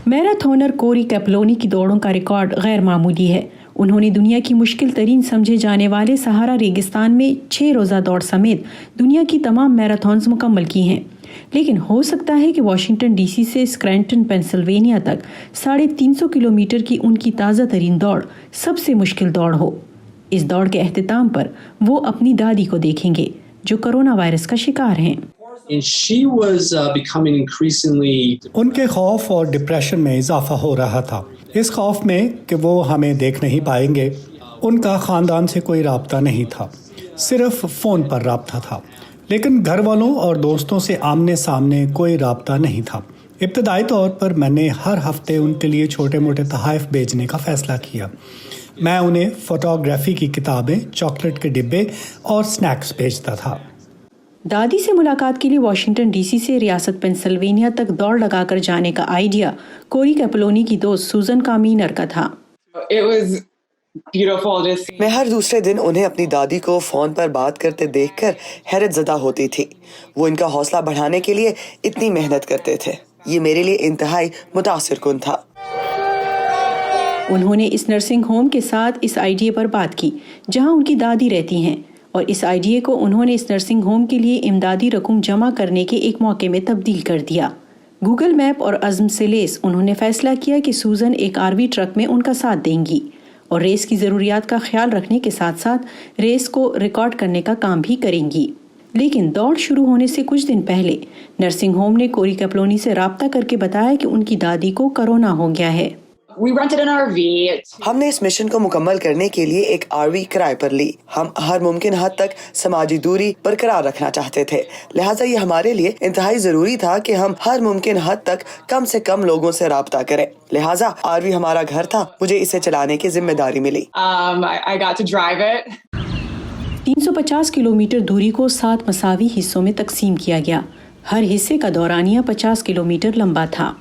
Marathoner कोरी कैपलोनी की दौड़ों का record गैर मामूली है। उन्होंने दुनिया की मुश्किल तरीन समझे जाने वाले सहारा रेगिस्तान में 6 रोज़ा दौड़ समेत दुनिया की तमाम मैराथन्स मुकम्मल की हैं। लेकिन हो सकता है कि वाशिंगटन डीसी से स्क्रैंटन पेंसिल्वेनिया तक 350 किलोमीटर की उनकी ताज़ा तरीन दौड़ सबसे मुश्किल दौड़ हो। इस दौड़ के अख्तिताम पर वो अपनी दादी को देखेंगे जो कोरोना वायरस का शिकार हैं। उनके खौफ और डिप्रेशन में इजाफा हो रहा था, इस खौफ में कि वो हमें देख नहीं पाएंगे। उनका ख़ानदान से कोई राब्ता नहीं था, सिर्फ फ़ोन पर राब्ता था, लेकिन घर वालों और दोस्तों से आमने सामने कोई राब्ता नहीं था। इब्तदाई तौर पर मैंने हर हफ्ते उनके लिए छोटे मोटे तोहफ़े भेजने का फ़ैसला किया। मैं उन्हें फ़ोटोग्राफ़ी की किताबें, चॉकलेट के डिब्बे और स्नैक्स भेजता था। दादी से मुलाकात के लिए वाशिंगटन डीसी से रियासत पेंसिल्वेनिया तक दौड़ लगाकर जाने का आइडिया कोरी कैपलोनी की दोस्त सूजन कामीनर का था। मैं हर दूसरे दिन उन्हें अपनी दादी को फोन पर बात करते देखकर हैरत ज़दा होती थी। वो इनका हौसला बढ़ाने के लिए इतनी मेहनत करते थे। ये मेरे लिए इंतहाई मुतासिर कुन था। उन्होंने इस नर्सिंग होम के साथ इस आइडिया पर बात की जहां उनकी दादी रहती हैं, और इस आइडिया को उन्होंने इस नर्सिंग होम के लिए इमदादी रकम जमा करने के एक मौके में तब्दील कर दिया। गूगल मैप और अज़्म से लेस उन्होंने फैसला किया कि सूजन एक आरवी ट्रक में उनका साथ देंगी और रेस की ज़रूरियात का ख्याल रखने के साथ साथ रेस को रिकॉर्ड करने का काम भी करेंगी। लेकिन दौड़ शुरू होने से कुछ दिन पहले नर्सिंग होम ने कोरी कैपलोनी से राब्ता करके बताया कि उनकी दादी को कोरोना हो गया है। हमने इस मिशन को मुकम्मल करने के लिए एक आरवी किराए पर ली। हम हर मुमकिन हद तक समाजी दूरी बरकरार रखना चाहते थे, लिहाजा ये हमारे लिए इंतहाई जरूरी था कि हम हर मुमकिन हद तक कम से कम लोगों से राब्ता करें। लिहाजा आरवी हमारा घर था, मुझे इसे चलाने की जिम्मेदारी मिली। 350 किलोमीटर दूरी को 7 मसावी हिस्सों में तकसीम किया गया। हर हिस्से का दौरानिया 50 किलोमीटर लंबा था।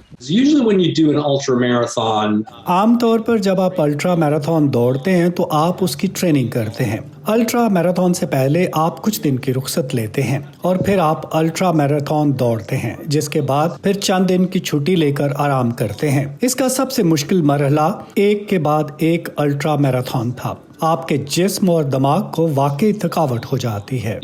आमतौर पर जब आप अल्ट्रा मैराथन दौड़ते हैं तो आप उसकी ट्रेनिंग करते हैं। अल्ट्रा मैराथन से पहले आप कुछ दिन की रुख्सत लेते हैं और फिर आप अल्ट्रा मैराथन दौड़ते हैं, जिसके बाद फिर चंद दिन की छुट्टी लेकर आराम करते हैं। इसका सबसे मुश्किल मरहला एक के बाद एक अल्ट्रा मैराथन था। आपके जिस्म और दिमाग को वाकई थकावट हो जाती है।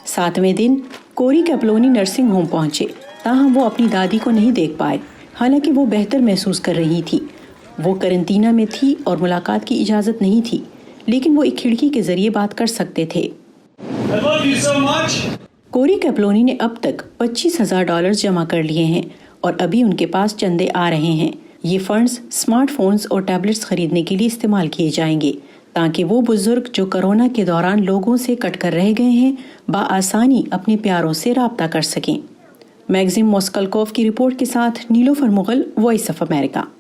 सातवें दिन कोरी कैपलोनी नर्सिंग होम पहुंचे, ताहम वो अपनी दादी को नहीं देख पाए। हालांकि वो बेहतर महसूस कर रही थी। वो करंटीना में थी और मुलाकात की इजाज़त नहीं थी, लेकिन वो एक खिड़की के जरिए बात कर सकते थे। कोरी कैपलोनी ने अब तक $25,000 जमा कर लिए हैं और अभी उनके पास चंदे आ रहे हैं। ये फंड्स स्मार्टफोन्स और टैबलेट्स खरीदने के लिए इस्तेमाल किए जाएंगे ताकि वो बुजुर्ग जो कोरोना के दौरान लोगों से कट कर रह गए हैं बआसानी अपने प्यारों से राब्ता कर सकें। मैगजिम मोस्कलकोव की रिपोर्ट के साथ Nilofar Mughal, voice of America.